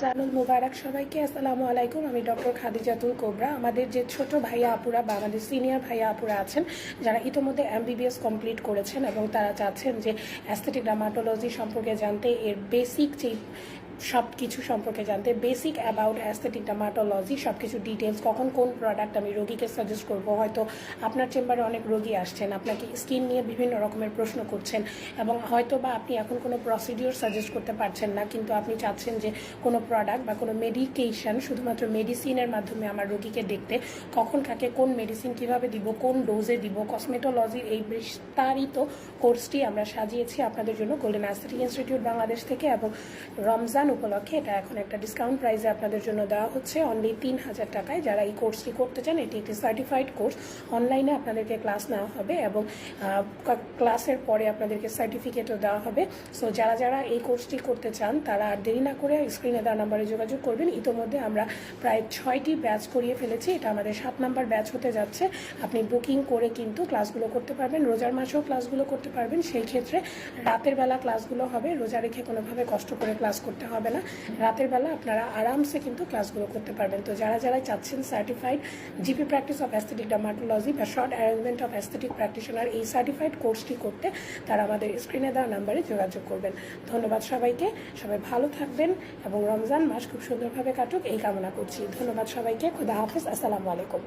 রমজানুল মুবারক সবাইকে। আসসালামু আলাইকুম। আমি ডক্টর খাদিজাতুল কোবরা। আমাদের যে ছোট ভাইয়া আপুরা বা আমাদের সিনিয়র ভাইয়া আপুরা আছেন যারা ইতোমধ্যে MBBS কমপ্লিট করেছেন এবং তারা চাচ্ছেন যে অ্যাস্থেটিক ডার্মাটোলজি সম্পর্কে জানতে, এর বেসিক যে সব কিছু সম্পর্কে জানতে, বেসিক অ্যাবাউট অ্যাস্থেটিক ডার্মাটোলজি সব কিছু ডিটেলস, কখন কোন প্রোডাক্ট আমি রোগীকে সাজেস্ট করব। হয়তো আপনার চেম্বারে অনেক রোগী আসছেন, আপনাকে স্কিন নিয়ে বিভিন্ন রকমের প্রশ্ন করছেন এবং হয়তো বা আপনি এখন কোনো প্রসিডিওর সাজেস্ট করতে পারছেন না, কিন্তু আপনি চাচ্ছেন যে কোনো প্রোডাক্ট বা কোনো মেডিকেশন, শুধুমাত্র মেডিসিনের মাধ্যমে আমার রোগীকে দেখতে, কখন কাকে কোন মেডিসিন কিভাবে দিব, কোন ডোজে দিব, কসমেটোলজির এই বিস্তারিত কোর্সটি আমরা সাজিয়েছি আপনাদের জন্য গোল্ডেন অ্যাস্থেটিক ইনস্টিটিউট বাংলাদেশ থেকে। এবং রমজান উপলক্ষে এটা এখন একটা ডিসকাউন্ট প্রাইসে আপনাদের জন্য দেওয়া হচ্ছে অনলি 3000 টাকায়। যারা এই কোর্সটি করতে চান, এটি একটি সার্টিফাইড কোর্স। অনলাইনে আপনাদেরকে ক্লাস নেওয়া হবে এবং ক্লাসের পরে আপনাদেরকে সার্টিফিকেটও দেওয়া হবে। সো যারা যারা এই কোর্সটি করতে চান তারা আর দেরি না করে স্ক্রিনে দেওয়া নাম্বারে যোগাযোগ করবেন। ইতোমধ্যে আমরা প্রায় 6টি ব্যাচ করিয়ে ফেলেছি, এটা আমাদের 7 নাম্বার ব্যাচ হতে যাচ্ছে। আপনি বুকিং করে কিন্তু ক্লাসগুলো করতে পারবেন, রোজার মাসেও ক্লাসগুলো করতে পারবেন। সেই ক্ষেত্রে রাতের বেলা ক্লাসগুলো হবে, রোজা রেখে কোনোভাবে কষ্ট করে ক্লাস করতে হবে না। রাতের বেলা আপনারা আরামসে কিন্তু ক্লাসগুলো করতে পারবেন। তো যারা যারা চাচ্ছেন certified GP practice of aesthetic dermatology বা short arrangement of aesthetic practitioner এই সার্টিফাইড কোর্সটি করতে, তারা আমাদের স্ক্রিনে দেওয়া নাম্বারে যোগাযোগ করবেন। ধন্যবাদ সবাইকে, সবাই ভালো থাকবেন এবং রমজান মাস খুব সুন্দরভাবে কাটুক এই কামনা করছি। ধন্যবাদ সবাইকে, খুদা হাফেজ, আসসালামু আলাইকুম।